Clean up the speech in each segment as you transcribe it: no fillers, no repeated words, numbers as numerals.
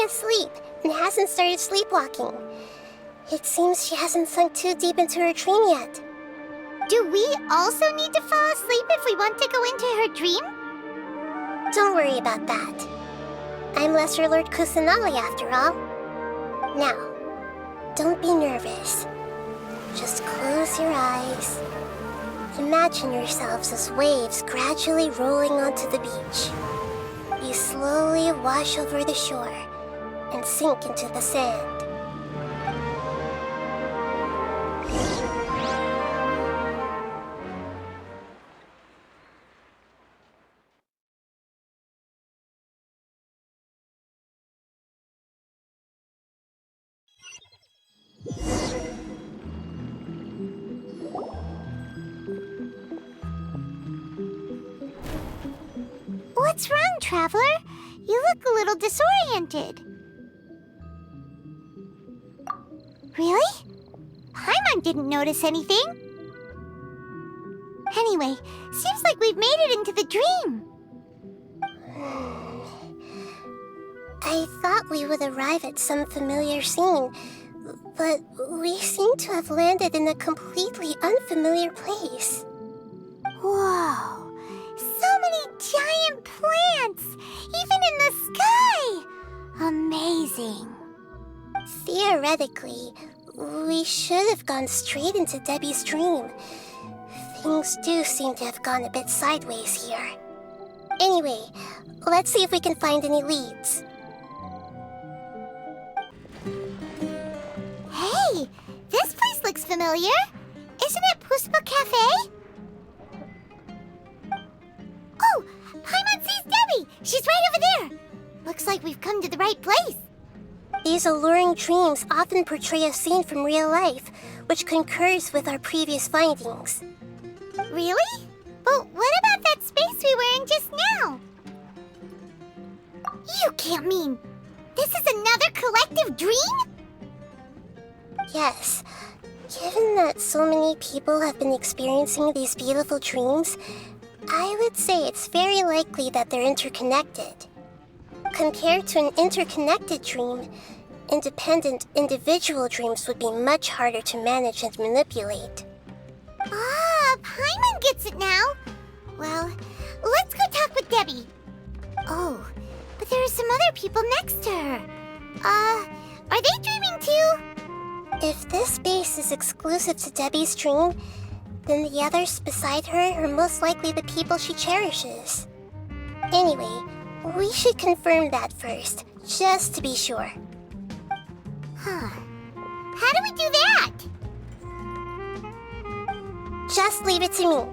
asleep and hasn't started sleepwalking. It seems she hasn't sunk too deep into her dream yet. Do we also need to fall asleep if we want to go into her dream? Don't worry about that. I'm Lesser Lord Kusanali after all. Now, don't be nervous. Just close your eyes. Imagine yourselves as waves gradually rolling onto the beach. You slowly wash over the shore and sink into the sand. What's wrong, Traveler? You look a little disoriented. Really? Paimon didn't notice anything. Anyway, seems like we've made it into the dream. I thought we would arrive at some familiar scene, but we seem to have landed in a completely unfamiliar place. Whoa! So many giant plants! Even in the sky! Amazing. Theoretically, we should have gone straight into Debbie's dream. Things do seem to have gone a bit sideways here. Anyway, let's see if we can find any leads. Hey! This place looks familiar. Isn't it Puspa Cafe? Oh! Paimon sees Debbie! She's right over there! Looks like we've come to the right place. These alluring dreams often portray a scene from real life, which concurs with our previous findings. Really? But what about that space we were in just now? You can't mean... this is another collective dream? Yes. Given that so many people have been experiencing these beautiful dreams, I would say it's very likely that they're interconnected. Compared to an interconnected dream, independent individual dreams would be much harder to manage and manipulate. Ah, Paimon gets it now. Well, let's go talk with Debbie. Oh, but there are some other people next to her. Are they dreaming too? If this space is exclusive to Debbie's dream, then the others beside her are most likely the people she cherishes. Anyway, we should confirm that first, just to be sure. Huh. How do we do that? Just leave it to me.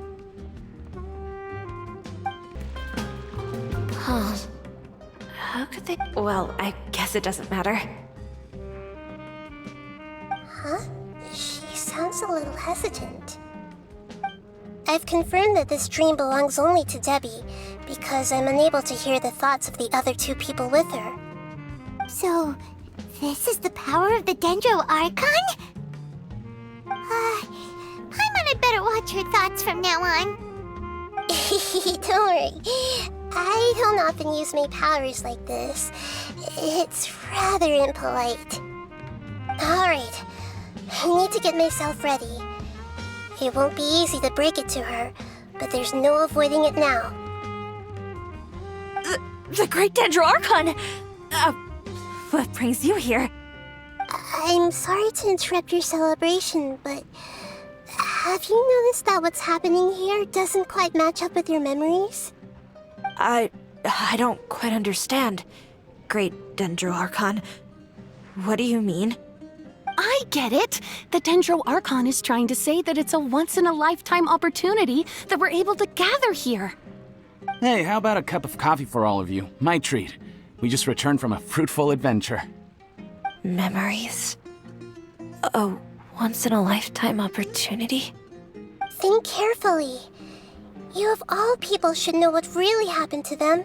Huh. How could they... Well, I guess it doesn't matter. Huh? She sounds a little hesitant. I've confirmed that this dream belongs only to Debbie, because I'm unable to hear the thoughts of the other two people with her. So, this is the power of the Dendro Archon? Paimon had better watch her thoughts from now on. Don't worry. I don't often use my powers like this. It's rather impolite. Alright, I need to get myself ready. It won't be easy to break it to her, but there's no avoiding it now. The Great Dendro Archon! What brings you here? I'm sorry to interrupt your celebration, but have you noticed that what's happening here doesn't quite match up with your memories? I don't quite understand. Great Dendro Archon. What do you mean? I get it! The Dendro Archon is trying to say that it's a once-in-a-lifetime opportunity that we're able to gather here. Hey, how about a cup of coffee for all of you? My treat. We just returned from a fruitful adventure. Memories? A once-in-a-lifetime opportunity? Think carefully. You of all people should know what really happened to them.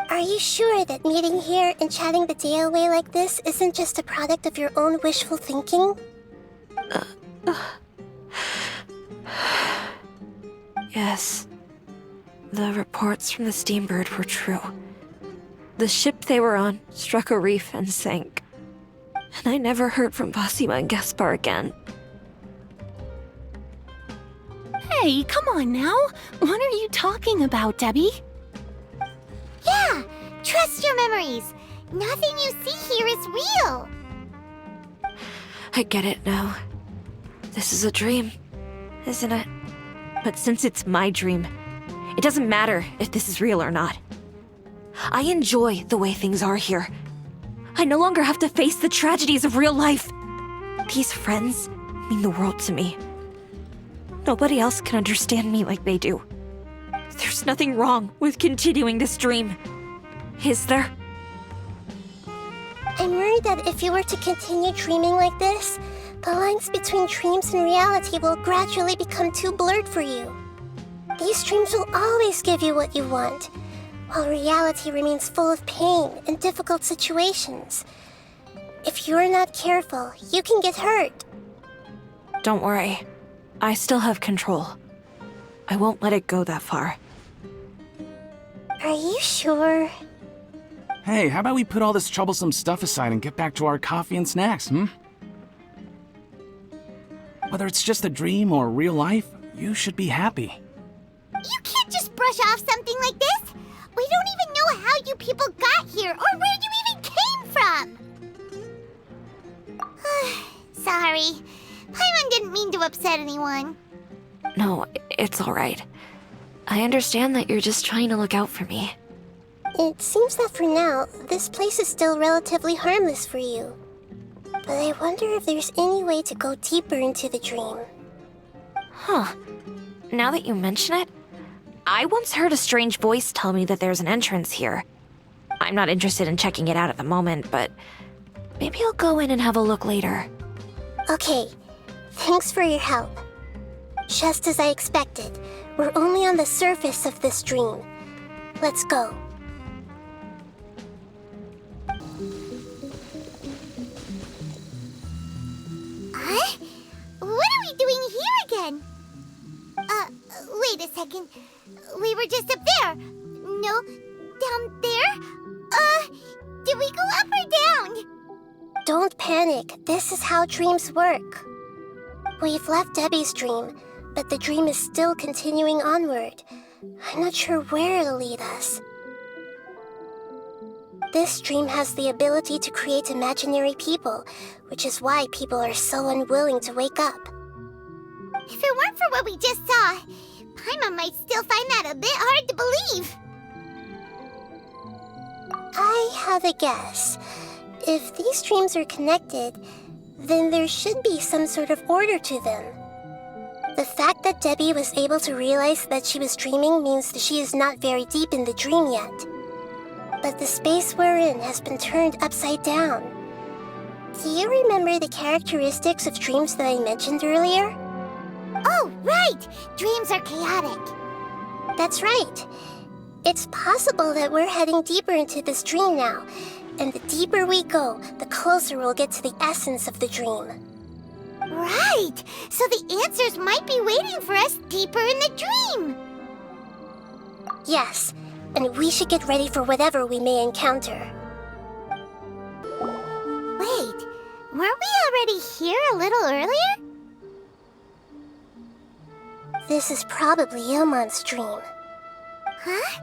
Are you sure that meeting here and chatting the day away like this isn't just a product of your own wishful thinking? Yes. The reports from the Steambird were true. The ship they were on struck a reef and sank. And I never heard from Basima and Gaspar again. Hey, come on now. What are you talking about, Debbie? Yeah, trust your memories. Nothing you see here is real. I get it now. This is a dream, isn't it? But since it's my dream, it doesn't matter if this is real or not. I enjoy the way things are here. I no longer have to face the tragedies of real life. These friends mean the world to me. Nobody else can understand me like they do. There's nothing wrong with continuing this dream. Is there? I'm worried that if you were to continue dreaming like this, the lines between dreams and reality will gradually become too blurred for you. These dreams will always give you what you want, while reality remains full of pain and difficult situations. If you're not careful, you can get hurt. Don't worry. I still have control. I won't let it go that far. Are you sure? Hey, how about we put all this troublesome stuff aside and get back to our coffee and snacks, Whether it's just a dream or real life, you should be happy. You can't just brush off something like this. We don't even know how you people got here or where you even came from. Sorry. Paimon didn't mean to upset anyone. No, it's all right. I understand that you're just trying to look out for me. It seems that for now, this place is still relatively harmless for you. But I wonder if there's any way to go deeper into the dream. Huh. Now that you mention it, I once heard a strange voice tell me that there's an entrance here. I'm not interested in checking it out at the moment, but maybe I'll go in and have a look later. Okay, thanks for your help. Just as I expected, we're only on the surface of this dream. Let's go. Huh? What are we doing here again? Wait a second. We were just up there. No, down there? Did we go up or down? Don't panic. This is how dreams work. We've left Debbie's dream, but the dream is still continuing onward. I'm not sure where it'll lead us. This dream has the ability to create imaginary people, which is why people are so unwilling to wake up. If it weren't for what we just saw, Paimon might still find that a bit hard to believe. I have a guess. If these dreams are connected, then there should be some sort of order to them. The fact that Debbie was able to realize that she was dreaming means that she is not very deep in the dream yet. But the space we're in has been turned upside down. Do you remember the characteristics of dreams that I mentioned earlier? Oh, right! Dreams are chaotic. That's right. It's possible that we're heading deeper into this dream now, and the deeper we go, the closer we'll get to the essence of the dream. Right! So the answers might be waiting for us deeper in the dream. Yes, and we should get ready for whatever we may encounter. Wait, weren't we already here a little earlier? This is probably Ilmon's dream. Huh?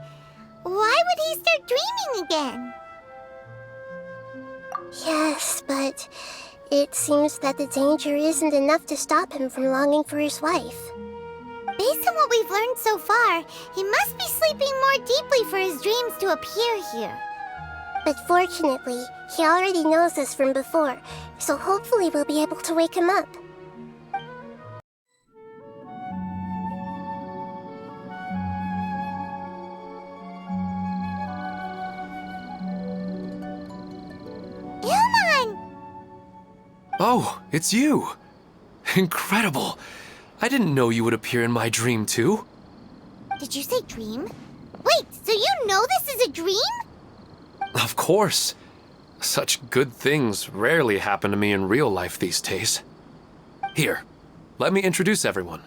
Why would he start dreaming again? Yes, but it seems that the danger isn't enough to stop him from longing for his wife. Based on what we've learned so far, he must be sleeping more deeply for his dreams to appear here. But fortunately, he already knows this from before, so hopefully we'll be able to wake him up. Oh, it's you! Incredible! I didn't know you would appear in my dream, too. Did you say dream? Wait, so you know this is a dream? Of course. Such good things rarely happen to me in real life these days. Here, let me introduce everyone.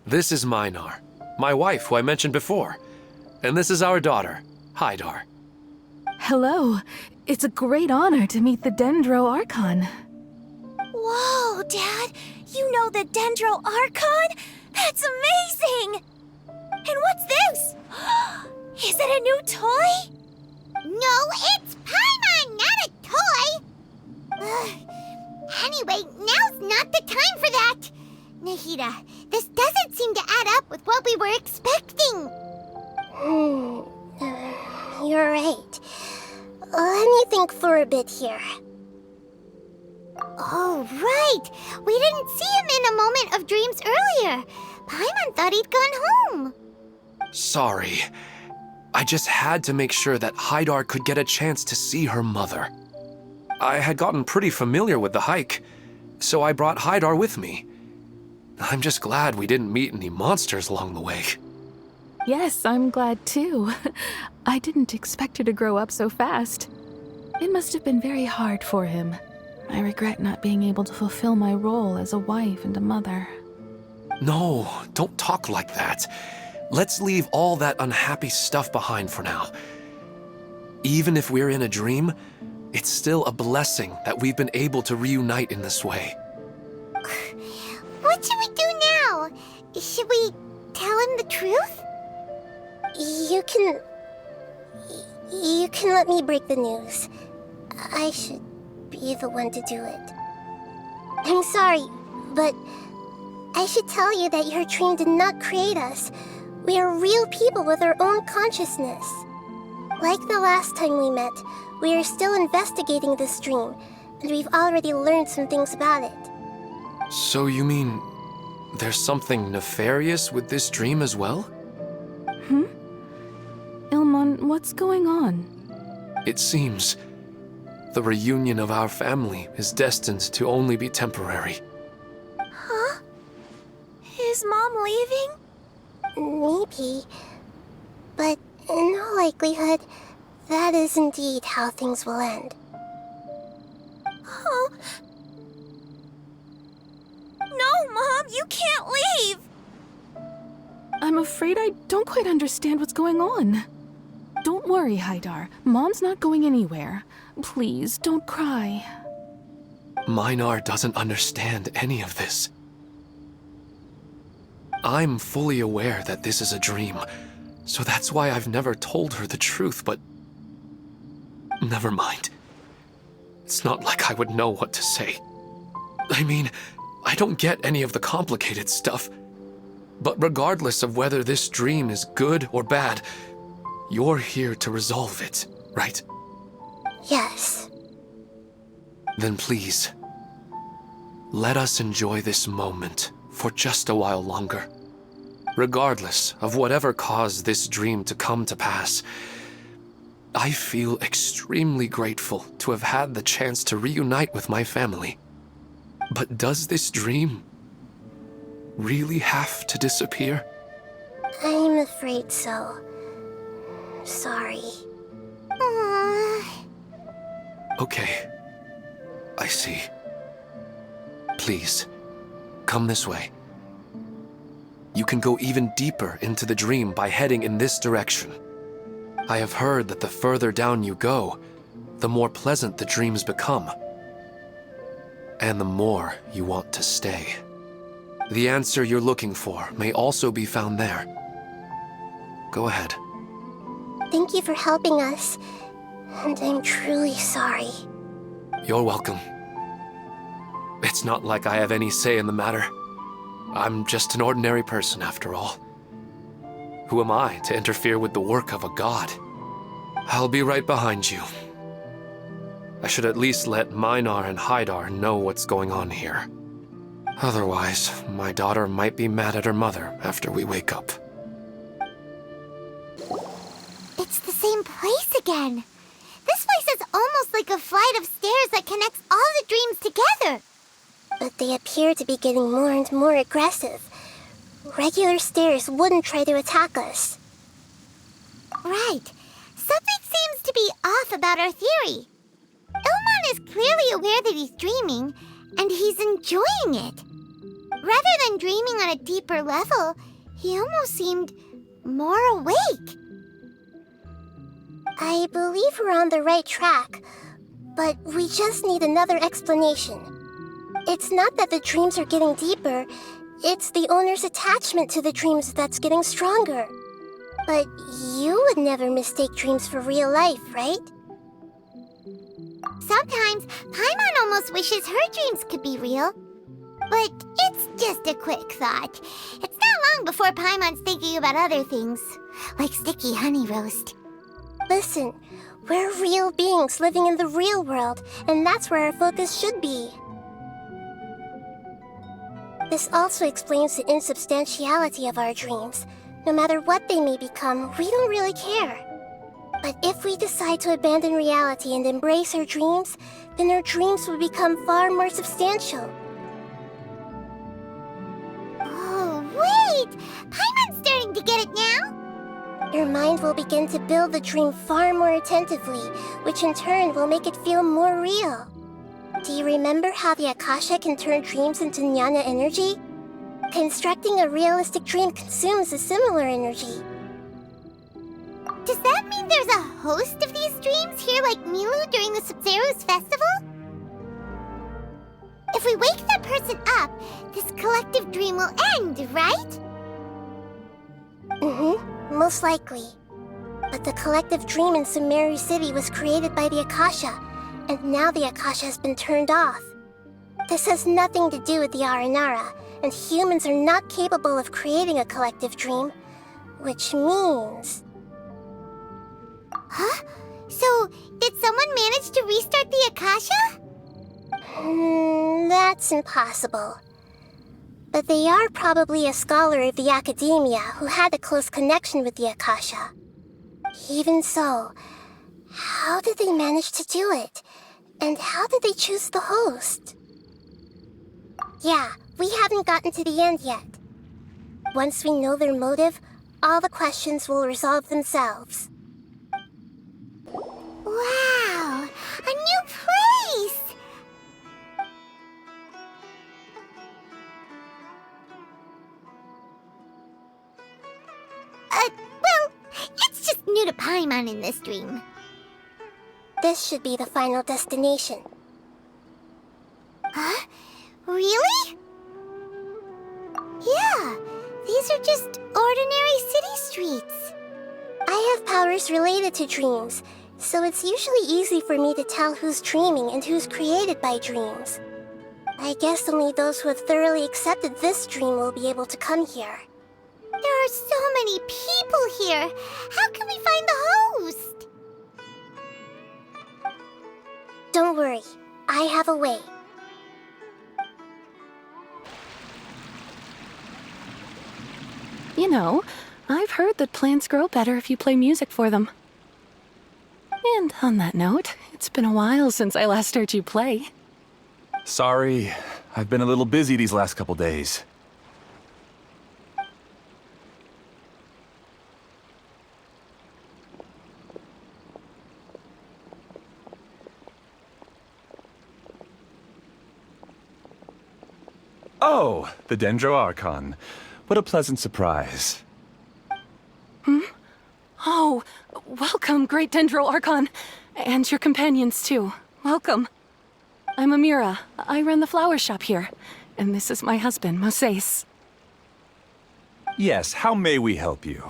This is Minar, my wife who I mentioned before. And this is our daughter, Hydar. Hello. It's a great honor to meet the Dendro Archon. Whoa, Dad! You know the Dendro Archon? That's amazing! And what's this? Is it a new toy? No, it's Paimon, not a toy! Anyway, now's not the time for that! Nahida, this doesn't seem to add up with what we were expecting. You're right. Let me think for a bit here. Oh, right! We didn't see him in a moment of dreams earlier. Paimon thought he'd gone home. Sorry. I just had to make sure that Haidar could get a chance to see her mother. I had gotten pretty familiar with the hike, so I brought Haidar with me. I'm just glad we didn't meet any monsters along the way. Yes, I'm glad too. I didn't expect her to grow up so fast. It must have been very hard for him. I regret not being able to fulfill my role as a wife and a mother. No, don't talk like that. Let's leave all that unhappy stuff behind for now. Even if we're in a dream, it's still a blessing that we've been able to reunite in this way. What should we do now? Should we tell him the truth? You can let me break the news. I should be the one to do it. I'm sorry, but I should tell you that your dream did not create us. We are real people with our own consciousness. Like the last time we met, we are still investigating this dream, and we've already learned some things about it. So you mean there's something nefarious with this dream as well? Ilmon, what's going on? It seems the reunion of our family is destined to only be temporary. Huh? Is Mom leaving? Maybe. But in all likelihood, that is indeed how things will end. Oh. No, Mom, you can't leave! I'm afraid I don't quite understand what's going on. Don't worry, Haidar. Mom's not going anywhere. Please, don't cry. Minar doesn't understand any of this. I'm fully aware that this is a dream, so that's why I've never told her the truth, but... Never mind. It's not like I would know what to say. I mean, I don't get any of the complicated stuff. But regardless of whether this dream is good or bad, you're here to resolve it, right? Yes. Then please, let us enjoy this moment for just a while longer. Regardless of whatever caused this dream to come to pass, I feel extremely grateful to have had the chance to reunite with my family. But does this dream really have to disappear? I'm afraid so. Sorry. Okay. I see. Please, come this way. You can go even deeper into the dream by heading in this direction. I have heard that the further down you go, the more pleasant the dreams become. And the more you want to stay. The answer you're looking for may also be found there. Go ahead. Thank you for helping us, and I'm truly sorry. You're welcome. It's not like I have any say in the matter. I'm just an ordinary person, after all. Who am I to interfere with the work of a god? I'll be right behind you. I should at least let Minar and Haidar know what's going on here. Otherwise, my daughter might be mad at her mother after we wake up. It's the same place again. This place is almost like a flight of stairs that connects all the dreams together. But they appear to be getting more and more aggressive. Regular stairs wouldn't try to attack us. Right. Something seems to be off about our theory. Ilmon is clearly aware that he's dreaming, and he's enjoying it. Rather than dreaming on a deeper level, he almost seemed more awake. I believe we're on the right track, but we just need another explanation. It's not that the dreams are getting deeper, it's the owner's attachment to the dreams that's getting stronger. But you would never mistake dreams for real life, right? Sometimes Paimon almost wishes her dreams could be real. But it's just a quick thought. It's not long before Paimon's thinking about other things, like sticky honey roast. Listen, we're real beings living in the real world, and that's where our focus should be. This also explains the insubstantiality of our dreams. No matter what they may become, we don't really care. But if we decide to abandon reality and embrace our dreams, then our dreams will become far more substantial. Oh, wait! Paimon's starting to get it now! Your mind will begin to build the dream far more attentively, which in turn will make it feel more real. Do you remember how the Akasha can turn dreams into jnana energy? Constructing a realistic dream consumes a similar energy. Does that mean there's a host of these dreams here like Milu during the Sub-Zero's festival? If we wake that person up, this collective dream will end, right? Most likely. But the collective dream in Sumeru City was created by the Akasha, and now the Akasha has been turned off. This has nothing to do with the Aranara, and humans are not capable of creating a collective dream, which means... Huh? So, did someone manage to restart the Akasha? That's impossible. But they are probably a scholar of the academia who had a close connection with the Akasha. Even so, how did they manage to do it? And how did they choose the host? Yeah, we haven't gotten to the end yet. Once we know their motive, all the questions will resolve themselves. Wow! A new place! Well, it's just new to Paimon in this dream. This should be the final destination. Huh? Really? Yeah, these are just ordinary city streets. I have powers related to dreams, so it's usually easy for me to tell who's dreaming and who's created by dreams. I guess only those who have thoroughly accepted this dream will be able to come here. There are so many people here. How can we find the host? Don't worry, I have a way. You know, I've heard that plants grow better if you play music for them. And on that note, it's been a while since I last heard you play. Sorry, I've been a little busy these last couple days. Oh, the Dendro Archon. What a pleasant surprise. Oh, welcome, Great Dendro Archon. And your companions, too. Welcome. I'm Amira. I run the flower shop here. And this is my husband, Moses. Yes, how may we help you?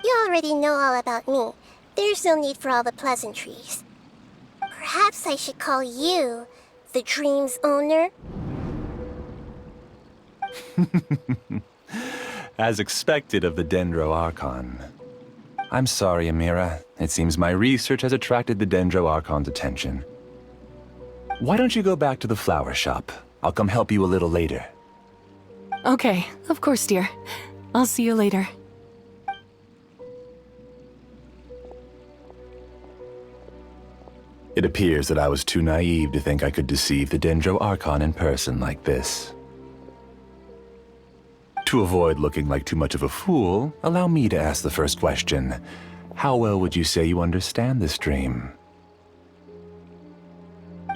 You already know all about me. There's no need for all the pleasantries. Perhaps I should call you the dream's owner? As expected of the Dendro Archon. I'm sorry, Amira. It seems my research has attracted the Dendro Archon's attention. Why don't you go back to the flower shop? I'll come help you a little later. Okay, of course, dear. I'll see you later. It appears that I was too naive to think I could deceive the Dendro Archon in person like this. To avoid looking like too much of a fool, allow me to ask the first question. How well would you say you understand this dream?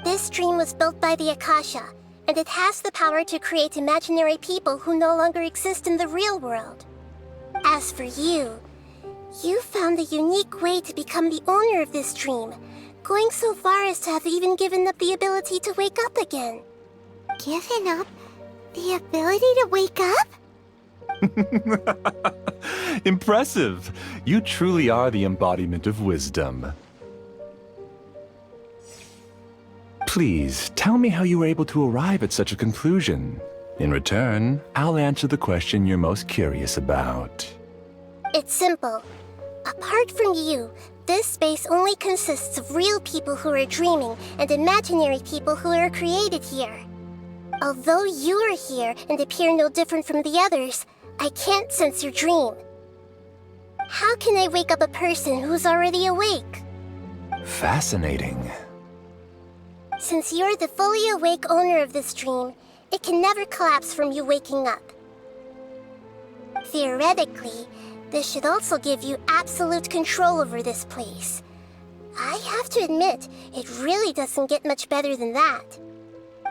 This dream was built by the Akasha, and it has the power to create imaginary people who no longer exist in the real world. As for you, You found the unique way to become the owner of this dream, going so far as to have even given up the ability to wake up again. Given up the ability to wake up? Impressive. You truly are the embodiment of wisdom. Please, tell me how you were able to arrive at such a conclusion. In return, I'll answer the question you're most curious about. It's simple. Apart from you, this space only consists of real people who are dreaming and imaginary people who are created here. Although you are here and appear no different from the others, I can't sense your dream. How can I wake up a person who's already awake? Fascinating. Since you're the fully awake owner of this dream, it can never collapse from you waking up. Theoretically, this should also give you absolute control over this place. I have to admit, it really doesn't get much better than that.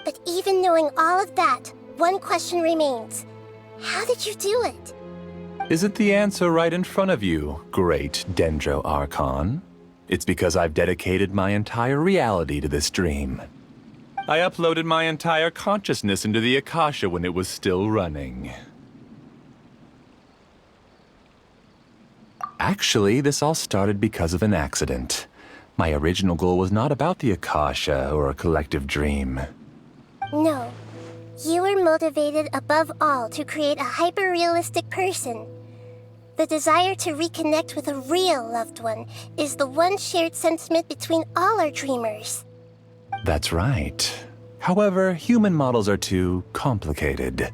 But even knowing all of that, one question remains. How did you do it? Isn't the answer right in front of you, great Dendro Archon? It's because I've dedicated my entire reality to this dream. I uploaded my entire consciousness into the Akasha when it was still running. Actually, this all started because of an accident. My original goal was not about the Akasha or a collective dream. No. You were motivated above all to create a hyper-realistic person. The desire to reconnect with a real loved one is the one shared sentiment between all our dreamers. That's right. However, human models are too complicated.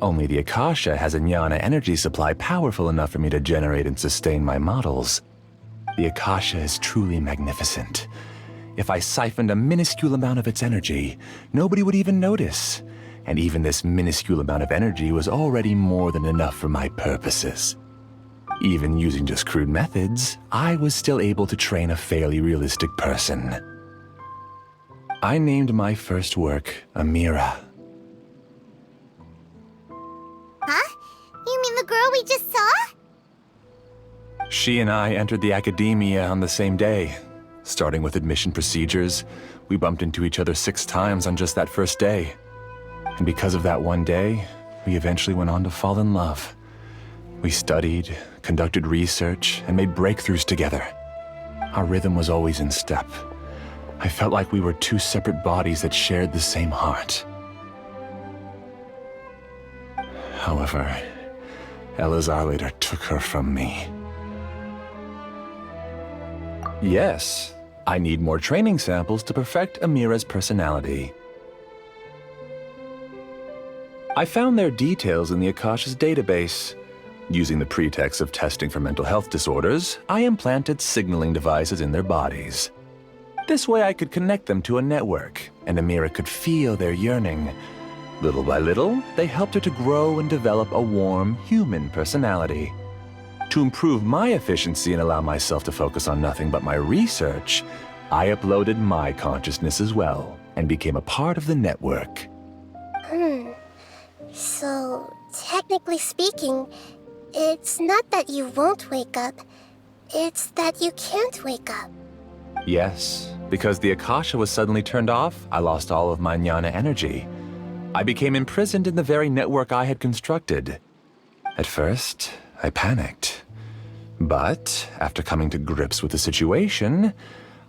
Only the Akasha has a jnana energy supply powerful enough for me to generate and sustain my models. The Akasha is truly magnificent. If I siphoned a minuscule amount of its energy, nobody would even notice. And even this minuscule amount of energy was already more than enough for my purposes. Even using just crude methods, I was still able to train a fairly realistic person. I named my first work Amira. Huh? You mean the girl we just saw? She and I entered the academia on the same day. Starting with admission procedures, we bumped into each other 6 times on just that first day. And because of that one day, we eventually went on to fall in love. We studied, conducted research, and made breakthroughs together. Our rhythm was always in step. I felt like we were 2 separate bodies that shared the same heart. However, Elazar later took her from me. Yes, I need more training samples to perfect Amira's personality. I found their details in the Akasha's database. Using the pretext of testing for mental health disorders, I implanted signaling devices in their bodies. This way I could connect them to a network, and Amira could feel their yearning. Little by little, they helped her to grow and develop a warm, human personality. To improve my efficiency and allow myself to focus on nothing but my research, I uploaded my consciousness as well, and became a part of the network. So, technically speaking, it's not that you won't wake up, it's that you can't wake up. Yes, because the Akasha was suddenly turned off, I lost all of my jnana energy. I became imprisoned in the very network I had constructed. At first, I panicked. But, after coming to grips with the situation,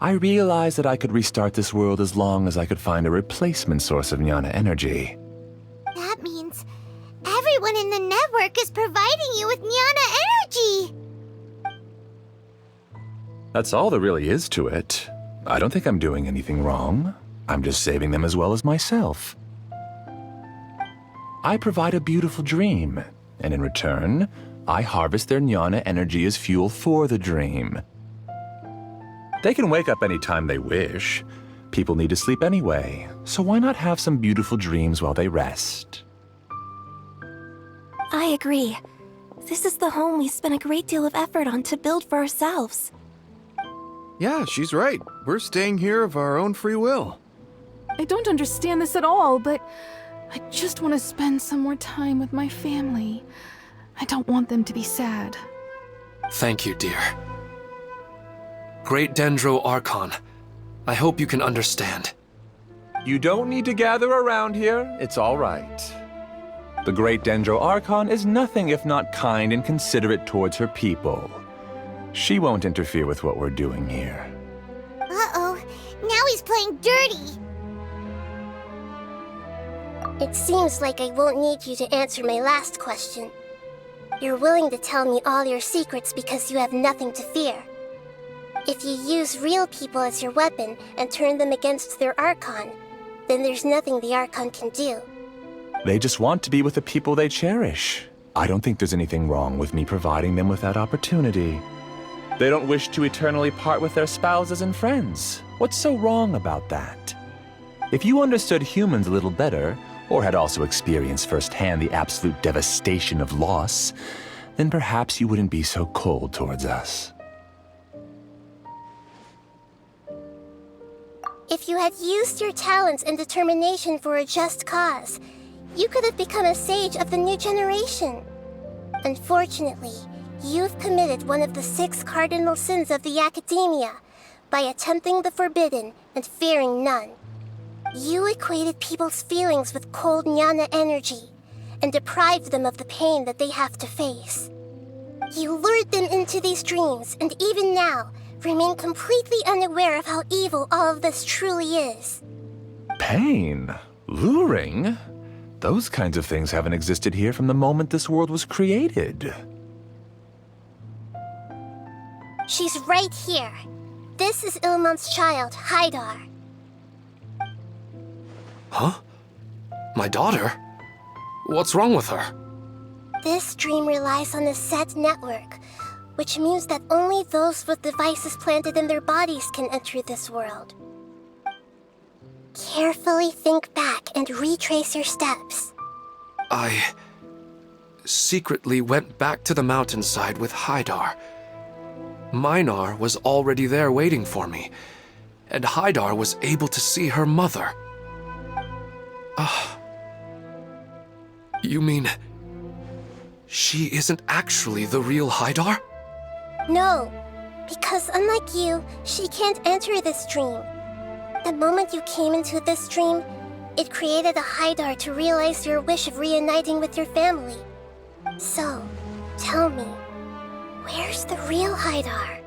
I realized that I could restart this world as long as I could find a replacement source of jnana energy. That means everyone in the network is providing you with jnana energy! That's all there really is to it. I don't think I'm doing anything wrong. I'm just saving them as well as myself. I provide a beautiful dream, and in return, I harvest their jnana energy as fuel for the dream. They can wake up any time they wish. People need to sleep anyway, so why not have some beautiful dreams while they rest? I agree. This is the home we spent a great deal of effort on to build for ourselves. Yeah, she's right. We're staying here of our own free will. I don't understand this at all, but I just want to spend some more time with my family. I don't want them to be sad. Thank you, dear. Great Dendro Archon, I hope you can understand. You don't need to gather around here. It's all right. The Great Dendro Archon is nothing if not kind and considerate towards her people. She won't interfere with what we're doing here. Uh-oh, now he's playing dirty. It seems like I won't need you to answer my last question. You're willing to tell me all your secrets because you have nothing to fear. If you use real people as your weapon and turn them against their Archon, then there's nothing the Archon can do. They just want to be with the people they cherish. I don't think there's anything wrong with me providing them with that opportunity. They don't wish to eternally part with their spouses and friends. What's so wrong about that? If you understood humans a little better, or had also experienced firsthand the absolute devastation of loss, then perhaps you wouldn't be so cold towards us. If you had used your talents and determination for a just cause, you could have become a sage of the new generation. Unfortunately, you've committed one of the 6 cardinal sins of the Academia by attempting the forbidden and fearing none. You equated people's feelings with cold jnana energy and deprived them of the pain that they have to face. You lured them into these dreams and even now remain completely unaware of how evil all of this truly is. Pain? Luring? Those kinds of things haven't existed here from the moment this world was created. She's right here. This is Ilmon's child, Haidar. Huh? My daughter? What's wrong with her? This dream relies on a set network, which means that only those with devices planted in their bodies can enter this world. Carefully think back and retrace your steps. I secretly went back to the mountainside with Haidar. Minar was already there waiting for me, and Haidar was able to see her mother. You mean she isn't actually the real Haidar? No, because unlike you, she can't enter this dream. The moment you came into this dream, it created a Haidar to realize your wish of reuniting with your family. So, tell me, where's the real Haidar?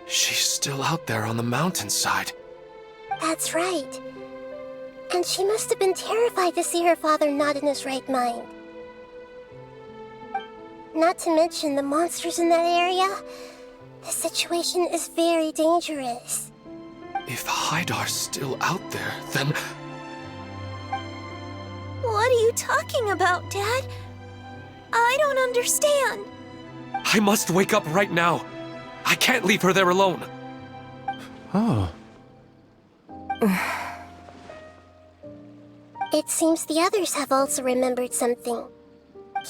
She's still out there on the mountainside. That's right. And she must have been terrified to see her father not in his right mind. Not to mention the monsters in that area. The situation is very dangerous. If Haidar's still out there, then... What are you talking about, Dad? I don't understand. I must wake up right now. I can't leave her there alone. Oh. It seems the others have also remembered something.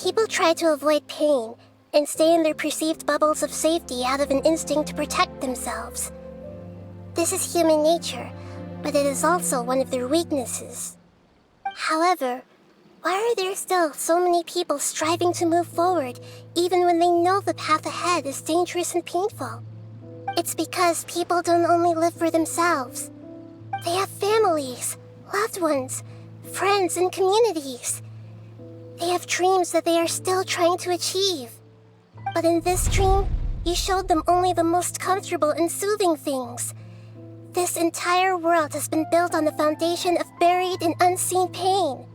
People try to avoid pain and stay in their perceived bubbles of safety out of an instinct to protect themselves. This is human nature, but it is also one of their weaknesses. However, why are there still so many people striving to move forward even when they know the path ahead is dangerous and painful? It's because people don't only live for themselves. They have families, loved ones, friends, and communities. They have dreams that they are still trying to achieve. But in this dream, you showed them only the most comfortable and soothing things. This entire world has been built on the foundation of buried and unseen pain.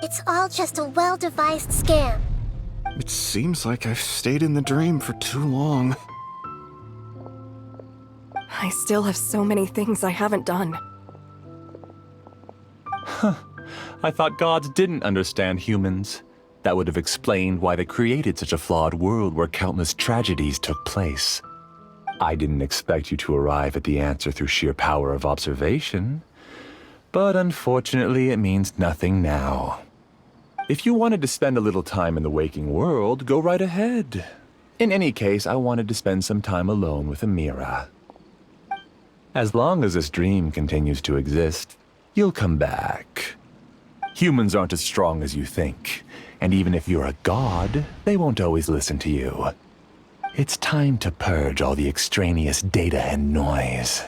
It's all just a well-devised scam. It seems like I've stayed in the dream for too long. I still have so many things I haven't done. I thought gods didn't understand humans. That would have explained why they created such a flawed world where countless tragedies took place. I didn't expect you to arrive at the answer through sheer power of observation. But unfortunately, it means nothing now. If you wanted to spend a little time in the waking world, go right ahead. In any case, I wanted to spend some time alone with Amira. As long as this dream continues to exist, you'll come back. Humans aren't as strong as you think, and even if you're a god, they won't always listen to you. It's time to purge all the extraneous data and noise.